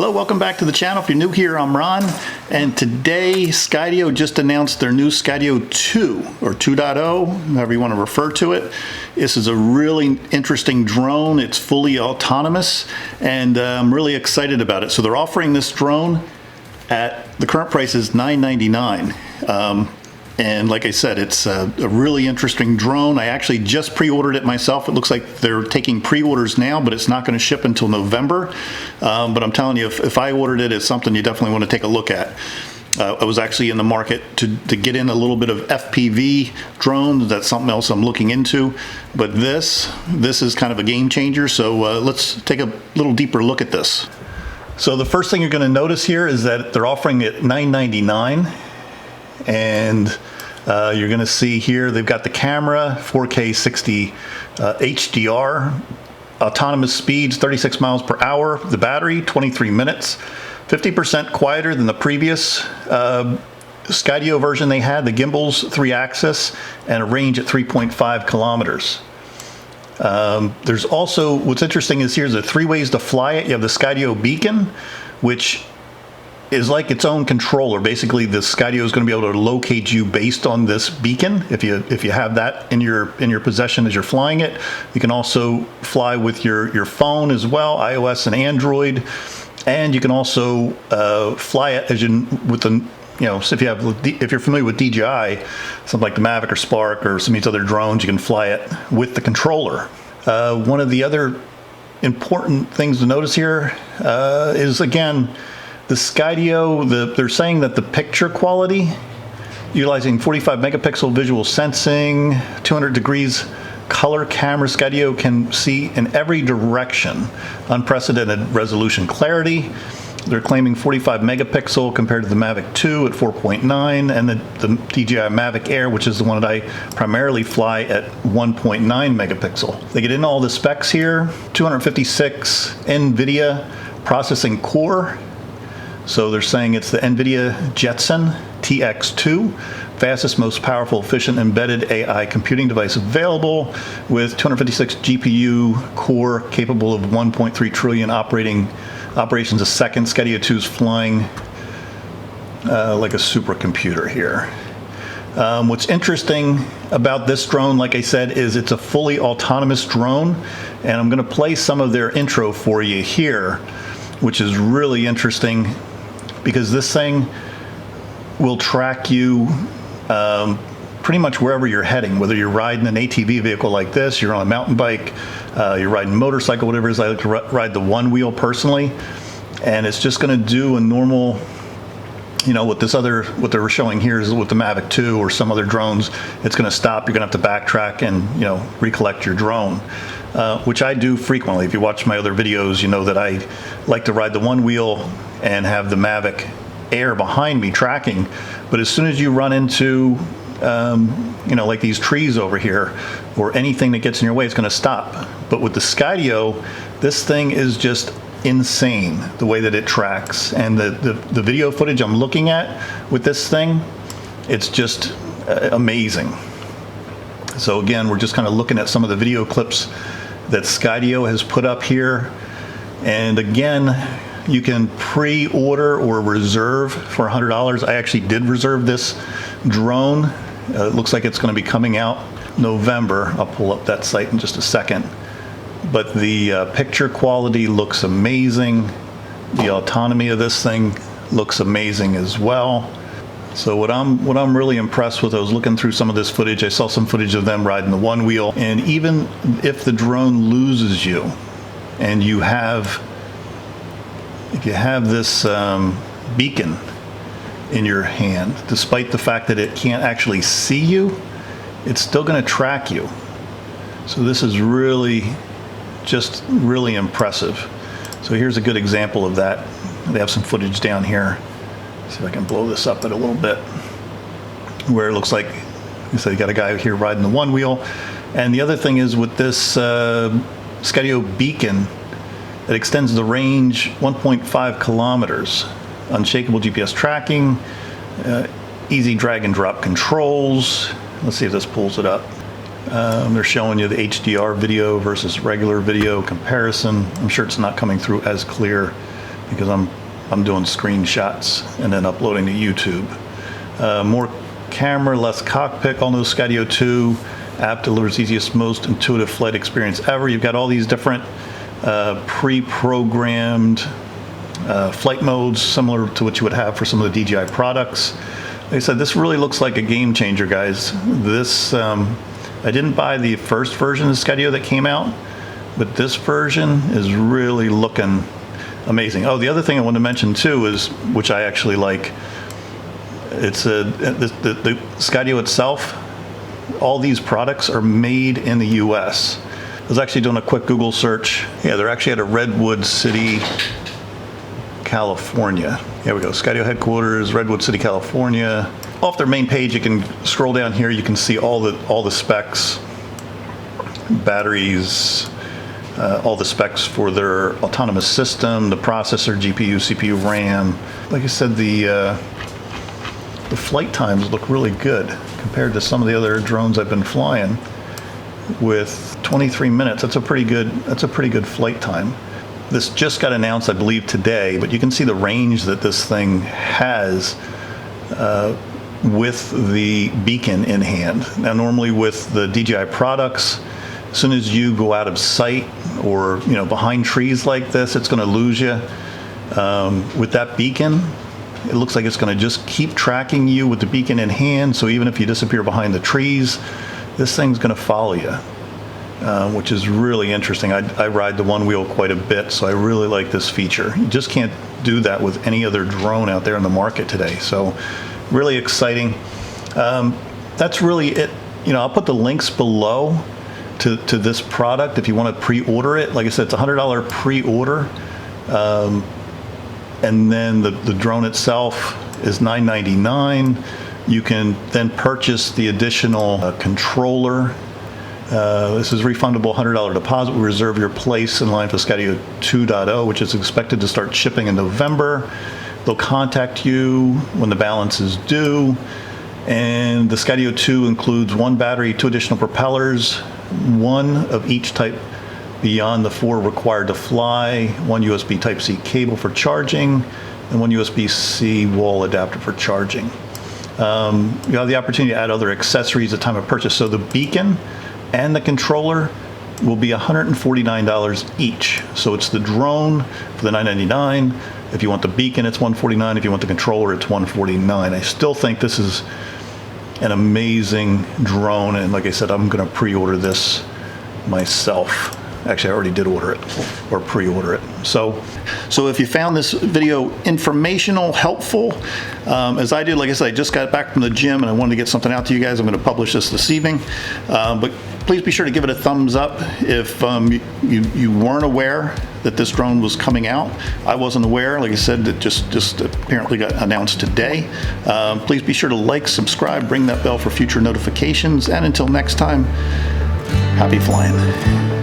Hello, welcome back to the channel. If you're new here, I'm Ron, and today Skydio just announced their new Skydio 2 or 2.0, however you want to refer to it. This is a really interesting drone. It's fully autonomous, and I'm really excited about it. So they're offering this drone at the current price is $999. And like I said, it's a really interesting drone. I actually just pre-ordered it myself. It looks like they're taking pre-orders now, but it's not going to ship until November. But I'm telling you, if I ordered it, it's something you definitely want to take a look at. I was actually in the market to get in a little bit of FPV drones. That's something else I'm looking into. But this is kind of a game changer. So let's take a little deeper look at this. So the first thing you're going to notice here is that they're offering it $999. And you're going to see here they've got the camera, 4K 60 HDR, autonomous speeds 36 miles per hour, the battery 23 minutes, 50% quieter than the previous Skydio version they had, the gimbal's 3-axis, and a range at 3.5 kilometers. There's also, what's interesting is here's the 3 ways to fly it. You have the Skydio beacon, which is like its own controller. Basically, the Skydio is going to be able to locate you based on this beacon. If you have that in your possession as you're flying it, you can also fly with your phone as well, iOS and Android, and you can also fly it as with the so if you're familiar with DJI, something like the Mavic or Spark or some of these other drones, you can fly it with the controller. One of the other important things to notice here is again, the Skydio, they're saying that the picture quality, utilizing 45 megapixel visual sensing, 200 degrees color camera, Skydio can see in every direction, unprecedented resolution clarity. They're claiming 45 megapixel compared to the Mavic 2 at 4.9, and the DJI Mavic Air, which is the one that I primarily fly, at 1.9 megapixel. They get in all the specs here, 256 NVIDIA processing core. So they're saying it's the NVIDIA Jetson TX2, fastest, most powerful, efficient embedded AI computing device available, with 256 GPU core capable of 1.3 trillion operations a second. Skydio 2 is flying like a supercomputer here. What's interesting about this drone, like I said, is it's a fully autonomous drone, and I'm going to play some of their intro for you here, which is really interesting, because this thing will track you pretty much wherever you're heading, whether you're riding an ATV vehicle like this, you're on a mountain bike, you're riding a motorcycle, whatever it is. I like to ride the OneWheel personally, and it's just going to do a normal, what they're showing here is with the Mavic 2 or some other drones, it's going to stop, you're going to have to backtrack and recollect your drone. Which I do frequently. If you watch my other videos, you know that I like to ride the OneWheel and have the Mavic Air behind me tracking. But as soon as you run into, like these trees over here, or anything that gets in your way, it's going to stop. But with the Skydio, this thing is just insane, the way that it tracks. And the video footage I'm looking at with this thing, it's just amazing. So again, we're just kind of looking at some of the video clips that Skydio has put up here. And again, you can pre-order or reserve for $100. I actually did reserve this drone. It looks like it's going to be coming out November. I'll pull up that site in just a second. But the picture quality looks amazing. The autonomy of this thing looks amazing as well. So what I'm really impressed with, I was looking through some of this footage. I saw some footage of them riding the OneWheel, and even if the drone loses you, and if you have this beacon in your hand, despite the fact that it can't actually see you, it's still going to track you. So this is just really impressive. So here's a good example of that. They have some footage down here. See if I can blow this up a little bit, where it looks like, so you got a guy here riding the OneWheel. And the other thing is with this Skydio beacon, it extends the range 1.5 kilometers. Unshakable GPS tracking, easy drag and drop controls. Let's see if this pulls it up. They're showing you the HDR video versus regular video comparison. I'm sure it's not coming through as clear because I'm doing screenshots and then uploading to YouTube. More camera, less cockpit. All new Skydio 2 app delivers easiest, most intuitive flight experience ever. You've got all these different pre-programmed flight modes, similar to what you would have for some of the DJI products. Like I said, this really looks like a game changer, guys. This, I didn't buy the first version of Skydio that came out, but this version is really looking amazing. Oh, the other thing I wanted to mention too is, which I actually like, it's the Skydio itself. All these products are made in the US. I was actually doing a quick Google search. Yeah, they're actually at a Redwood City, California. Here we go, Skydio headquarters, Redwood City, California. Off their main page, you can scroll down here, you can see all the specs, batteries, all the specs for their autonomous system, the processor, GPU, CPU, RAM. Like I said, the flight times look really good compared to some of the other drones I've been flying. With 23 minutes, that's a pretty good flight time. This just got announced, I believe, today, but you can see the range that this thing has with the beacon in hand. Now, normally with the DJI products, as soon as you go out of sight or behind trees like this, it's going to lose you. With that beacon, it looks like it's going to just keep tracking you with the beacon in hand. So even if you disappear behind the trees, this thing's going to follow you, which is really interesting. I ride the OneWheel quite a bit, so I really like this feature. You just can't do that with any other drone out there in the market today. So really exciting. That's really it. I'll put the links below to this product if you want to pre-order it. Like I said, it's a $100 pre-order. And then the drone itself is $999. You can then purchase the additional controller. This is refundable $100 deposit. We reserve your place in line for Skydio 2.0, which is expected to start shipping in November. They'll contact you when the balance is due. And the Skydio 2 includes one battery, 2 additional propellers, 1 of each type beyond the 4 required to fly, 1 USB Type-C cable for charging, and 1 USB-C wall adapter for charging. You have the opportunity to add other accessories at time of purchase. So the beacon and the controller will be $149 each. So it's the drone for the $999. If you want the beacon, it's $149. If you want the controller, it's $149. I still think this is an amazing drone, and like I said, I'm going to pre-order this myself. Actually, I already did order it, or pre-order it. So if you found this video informational, helpful, as I did, like I said, I just got back from the gym and I wanted to get something out to you guys. I'm going to publish this evening. But please be sure to give it a thumbs up if you weren't aware that this drone was coming out. I wasn't aware. Like I said, it just apparently got announced today. Please be sure to like, subscribe, ring that bell for future notifications. And until next time, happy flying.